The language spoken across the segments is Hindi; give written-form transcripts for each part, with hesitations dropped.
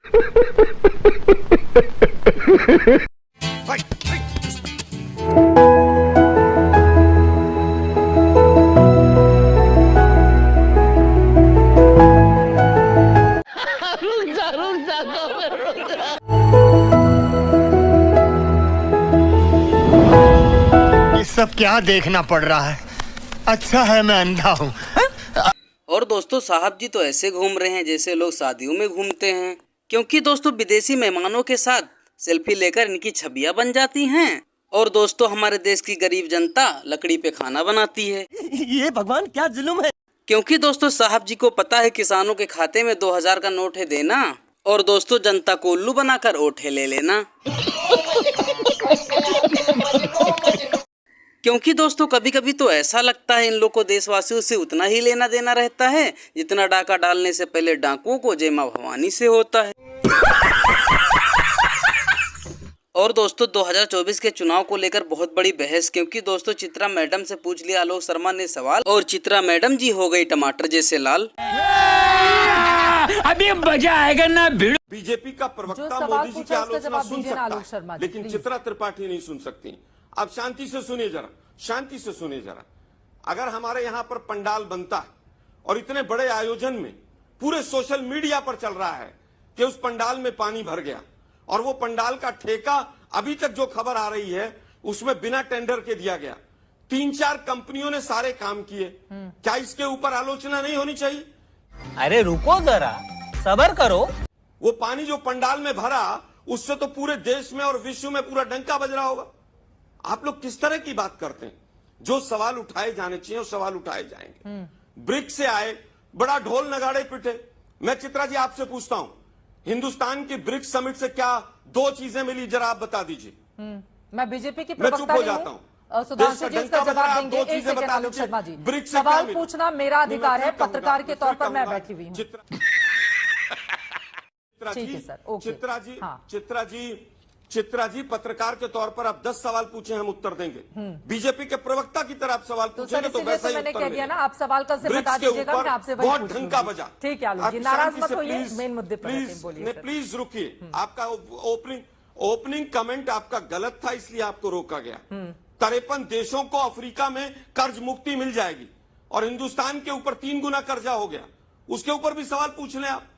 ये सब क्या देखना पड़ रहा है? अच्छा है मैं अंधा हूँ। और दोस्तों साहब जी तो ऐसे घूम रहे हैं जैसे लोग शादियों में घूमते हैं, क्योंकि दोस्तों विदेशी मेहमानों के साथ सेल्फी लेकर इनकी छवियां बन जाती हैं। और दोस्तों हमारे देश की गरीब जनता लकड़ी पे खाना बनाती है। ये भगवान क्या जुल्म है। क्योंकि दोस्तों साहब जी को पता है किसानों के खाते में 2000 का नोट है देना, और दोस्तों जनता को उल्लू बनाकर ओठे ले लेना। क्योंकि दोस्तों कभी कभी तो ऐसा लगता है इन लोग को देशवासियों से उतना ही लेना देना रहता है जितना डाका डालने से पहले डाकुओं को जय मां भवानी से होता है। और दोस्तों 2024 के चुनाव को लेकर बहुत बड़ी बहस, क्योंकि दोस्तों चित्रा मैडम से पूछ लिया आलोक शर्मा ने सवाल, और चित्रा मैडम जी हो गई टमाटर जैसे लाल। अभी मजा आएगा ना भिड़। बीजेपी का प्रवक्ता मोदी जी की आलोचना सुन सकता है, लेकिन चित्रा त्रिपाठी नहीं सुन सकती। आप शांति से सुनिए जरा, शांति से सुनिए जरा। अगर हमारे यहाँ पर पंडाल बनता है और इतने बड़े आयोजन में पूरे सोशल मीडिया पर चल रहा है कि उस पंडाल में पानी भर गया, और वो पंडाल का ठेका अभी तक जो खबर आ रही है उसमें बिना टेंडर के दिया गया, 3-4 कंपनियों ने सारे काम किए, क्या इसके ऊपर आलोचना नहीं होनी चाहिए? अरे रुको जरा, सब्र करो। वो पानी जो पंडाल में भरा उससे तो पूरे देश में और विश्व में पूरा डंका बज रहा होगा। आप लोग किस तरह की बात करते हैं? जो सवाल उठाए जाने चाहिए वो सवाल उठाए जाएंगे। ब्रिक्स से आए, बड़ा ढोल नगाड़े पिटे। मैं चित्रा जी आपसे पूछता हूं, हिंदुस्तान की ब्रिक्स समिट से क्या 2 चीजें मिली, जरा आप बता दीजिए। मैं बीजेपी की मैं चुप हो जाता हूं। सुधांशु जी इसका जवाब देंगे। एक सेकंड आलोक शर्मा जी, सवाल पूछना मेरा अधिकार है, पत्रकार के तौर पर मैं बैठी हुई हूँ। ठीक है सर, ओके। चित्रा जी पत्रकार के तौर पर आप 10 सवाल पूछे, हम उत्तर देंगे। बीजेपी के प्रवक्ता की तरह आप सवाल पूछेंगे तो वैसा ही मैंने उत्तर कह दिया ना, मिलेगा। आप सवाल कल से बता दीजिएगा, मैं आपसे वही बहुत पूछ ढंग का लूंगी। बजा। ठीक है आलोक जी, नाराज मत होइए, मेन मुद्दे पर बोलिए। प्लीज रुकिए, आपका ओपनिंग कमेंट आपका गलत था, इसलिए आपको रोका गया। 53 देशों को अफ्रीका में कर्ज मुक्ति मिल जाएगी और हिंदुस्तान के ऊपर 3 गुना कर्जा हो गया, उसके ऊपर भी सवाल पूछ लें आप।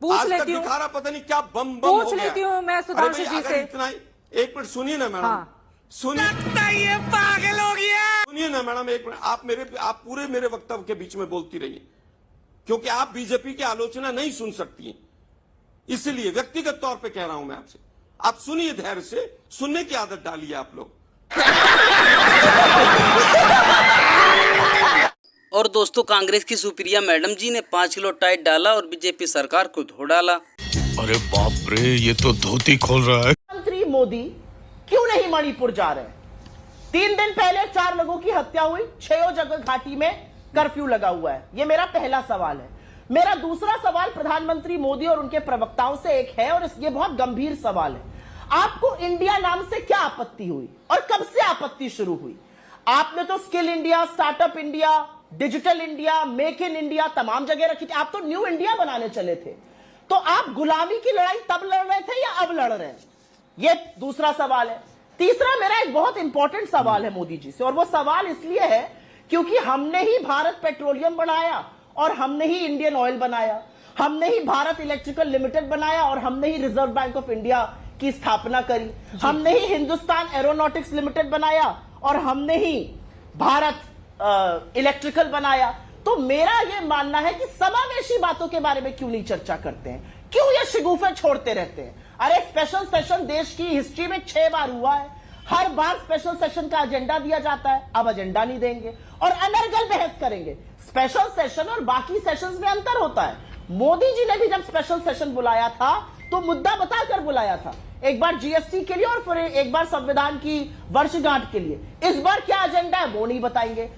पूछ लेती हूँ, दिखा रहा पता नहीं क्या बम पूछ लेती हूँ मैं सुधांशु जी से। इतना 1 मिनट सुनिए ना मैडम। हाँ। ये पागल हो गया। सुनिए ना मैडम, 1 मिनट। आप पूरे मेरे वक्तव्य के बीच में बोलती रहिए, क्योंकि आप बीजेपी की आलोचना नहीं सुन सकती, इसलिए व्यक्तिगत तौर पे कह रहा हूं मैं आपसे। आप सुनिए धैर्य से, सुनने की आदत डालिए आप लोग। और दोस्तों कांग्रेस की सुप्रिया मैडम जी ने 5 किलो टाइट डाला और बीजेपी सरकार को धो डाला। अरे बाप रे, ये तो धोती खोल रहा है। मंत्री मोदी क्यों नहीं मणिपुर जा रहे? 3 दिन पहले 4 लोगों की हत्या हुई, 6 जगह घाटी में कर्फ्यू लगा हुआ है। ये मेरा पहला सवाल है। मेरा दूसरा सवाल प्रधानमंत्री मोदी और उनके प्रवक्ताओं से एक है, और ये बहुत गंभीर सवाल है। आपको इंडिया नाम से क्या आपत्ति हुई और कब से आपत्ति शुरू हुई? आपने तो skill India, startup India, digital India, make in India तमाम जगह रखी थी। आप तो न्यू इंडिया बनाने चले थे। तो आप गुलामी की लड़ाई तब लड़ रहे थे या अब लड़ रहे हैं? ये दूसरा सवाल है। तीसरा मेरा एक बहुत इंपॉर्टेंट सवाल है मोदी जी से, और वो सवाल इसलिए है क्योंकि हमने ही भारत पेट्रोलियम बनाया और हमने ही इंडियन ऑयल बनाया, हमने ही भारत इलेक्ट्रिकल लिमिटेड बनाया और हमने ही रिजर्व बैंक ऑफ इंडिया की स्थापना करी, हमने ही हिंदुस्तान एरोनॉटिक्स लिमिटेड बनाया और हमने ही भारत इलेक्ट्रिकल बनाया। तो मेरा यह मानना है कि समावेशी बातों के बारे में क्यों नहीं चर्चा करते हैं? क्यों ये शिगुफे छोड़ते रहते हैं? अरे स्पेशल सेशन देश की हिस्ट्री में 6 बार हुआ है, हर बार स्पेशल सेशन का एजेंडा दिया जाता है, अब एजेंडा नहीं देंगे और अनर्गल बहस करेंगे। स्पेशल सेशन और बाकी सेशंस में अंतर होता है। मोदी जी ने भी जब स्पेशल सेशन बुलाया था तो मुद्दा बताकर बुलाया था, एक बार जीएसटी के लिए और फिर एक बार संविधान की वर्षगांठ के लिए। इस बार क्या एजेंडा है वो नहीं बताएंगे।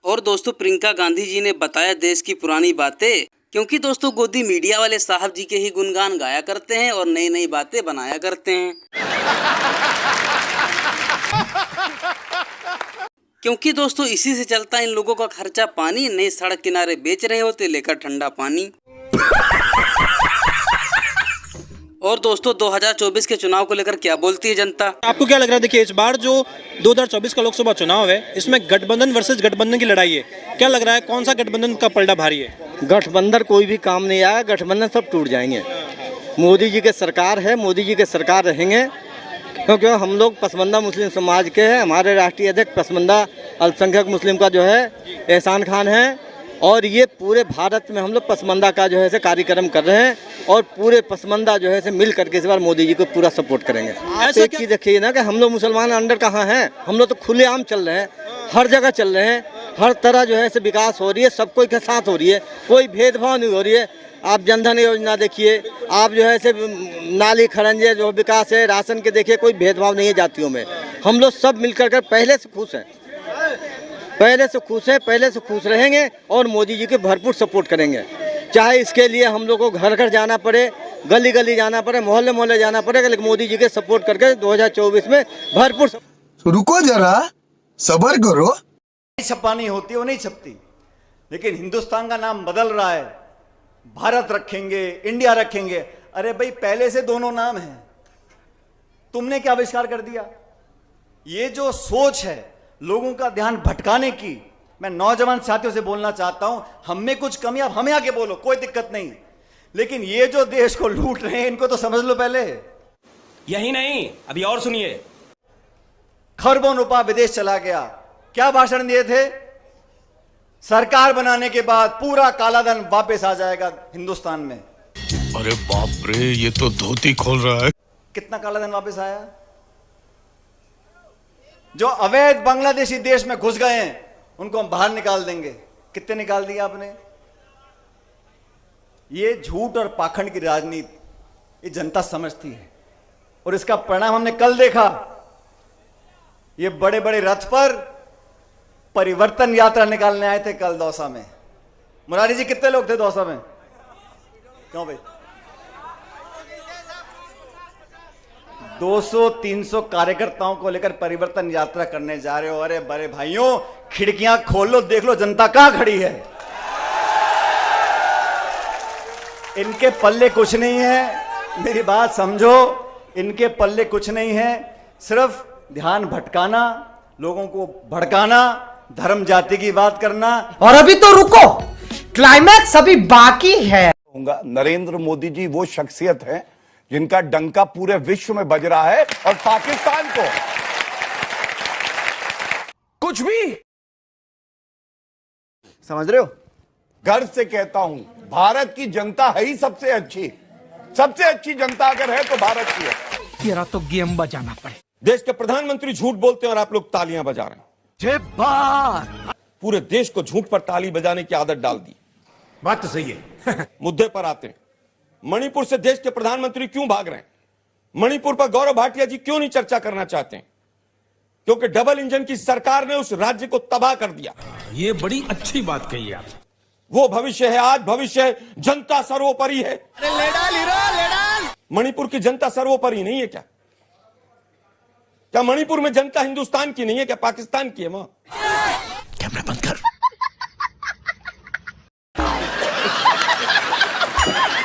और दोस्तों प्रियंका गांधी जी ने बताया देश की पुरानी बातें, क्योंकि दोस्तों गोदी मीडिया वाले साहब जी के ही गुणगान गाया करते हैं और नई नई बातें बनाया करते हैं। क्योंकि दोस्तों इसी से चलता इन लोगों का खर्चा पानी, नए सड़क किनारे बेच रहे होते लेकर ठंडा पानी। और दोस्तों 2024 के चुनाव को लेकर क्या बोलती है जनता? आपको क्या लग रहा है? देखिए, इस बार जो 2024 का लोकसभा चुनाव है, इसमें गठबंधन वर्सेस गठबंधन की लड़ाई है। क्या लग रहा है, कौन सा गठबंधन का पलड़ा भारी है? गठबंधन कोई भी काम नहीं आया, गठबंधन सब टूट जाएंगे। मोदी जी के सरकार है, मोदी जी के सरकार रहेंगे, क्योंकि हम लोग पसमानदा मुस्लिम समाज के हैं। हमारे राष्ट्रीय अध्यक्ष पसमानदा अल्पसंख्यक मुस्लिम का जो है एहसान खान है, और ये पूरे भारत में हम लोग पसमानदा का जो है से कार्यक्रम कर रहे हैं, और पूरे पसमानदा जो है से मिल करके इस बार मोदी जी को पूरा सपोर्ट करेंगे। आप एक चीज़ देखिए ना कि हम लोग मुसलमान अंडर कहाँ हैं, हम लोग तो खुलेआम चल रहे हैं, हर जगह चल रहे हैं, हर तरह जो है से विकास हो रही है, सब कोई के साथ हो रही है, कोई भेदभाव नहीं हो रही है। आप जनधन योजना देखिए, आप जो है से नाली खरंजे जो विकास है, राशन के देखिए, कोई भेदभाव नहीं है जातियों में। हम लोग सब मिलकर कर पहले से खुश हैं, पहले से खुश हैं, पहले से खुश रहेंगे, और मोदी जी के भरपूर सपोर्ट करेंगे। चाहे इसके लिए हम लोग को घर घर जाना पड़े, गली गली जाना पड़े, मोहल्ले मोहल्ले जाना पड़ेगा, लेकिन मोदी जी के सपोर्ट करके 2024 में भरपूर। रुको जरा, सब्र करो। छपानी होती वो नहीं छपती, लेकिन हिंदुस्तान का नाम बदल रहा है, भारत रखेंगे, इंडिया रखेंगे। अरे भाई, पहले से दोनों नाम हैं, तुमने क्या आविष्कार कर दिया? ये जो सोच है लोगों का ध्यान भटकाने की, मैं नौजवान साथियों से बोलना चाहता हूं, हम में कुछ कमी, आप हमें आके बोलो, कोई दिक्कत नहीं, लेकिन ये जो देश को लूट रहे हैं, इनको तो समझ लो पहले। यही नहीं, अभी और सुनिए। खरबों रुपया विदेश चला गया, क्या भाषण दिए थे? सरकार बनाने के बाद पूरा कालाधन वापस आ जाएगा हिंदुस्तान में। अरे बाप रे, ये तो धोती खोल रहा है। कितना कालाधन वापस आया? जो अवैध बांग्लादेशी देश में घुस गए हैं, उनको हम बाहर निकाल देंगे। कितने निकाल दिए आपने? ये झूठ और पाखंड की राजनीति ये जनता समझती है, और इसका परिणाम हमने कल देखा। ये बड़े बड़े रथ पर परिवर्तन यात्रा निकालने आए थे कल दौसा में। मुरारी जी, कितने लोग थे दौसा में? क्यों भाई? 200-300 कार्यकर्ताओं को लेकर परिवर्तन यात्रा करने जा रहे हो। अरे बड़े भाइयों, खिड़कियां खोल लो, देख लो जनता कहां खड़ी है। इनके पल्ले कुछ नहीं है, मेरी बात समझो, इनके पल्ले कुछ नहीं है, सिर्फ ध्यान भटकाना, लोगों को भड़काना, धर्म जाति की बात करना। और अभी तो रुको, क्लाइमैक्स अभी बाकी है। नरेंद्र मोदी जी वो शख्सियत है जिनका डंका पूरे विश्व में बज रहा है, और पाकिस्तान को कुछ भी, समझ रहे हो? गर्व से कहता हूं, भारत की जनता है ही सबसे अच्छी जनता अगर है तो भारत की है। तेरा तो गेम बजाना पड़े। देश के प्रधानमंत्री झूठ बोलते हैं और आप लोग तालियां बजा रहे हैं। पूरे देश को झूठ पर ताली बजाने की आदत डाल दी। बात तो सही है। मुद्दे पर आते हैं। मणिपुर से देश के प्रधानमंत्री क्यों भाग रहे हैं? मणिपुर पर गौरव भाटिया जी क्यों नहीं चर्चा करना चाहते हैं? क्योंकि डबल इंजन की सरकार ने उस राज्य को तबाह कर दिया। ये बड़ी अच्छी बात कही आप। वो भविष्य है, आज भविष्य है, जनता सर्वोपरि है। मणिपुर की जनता सर्वोपरि नहीं है क्या? क्या मणिपुर में जनता हिंदुस्तान की नहीं है क्या? पाकिस्तान की है वहां?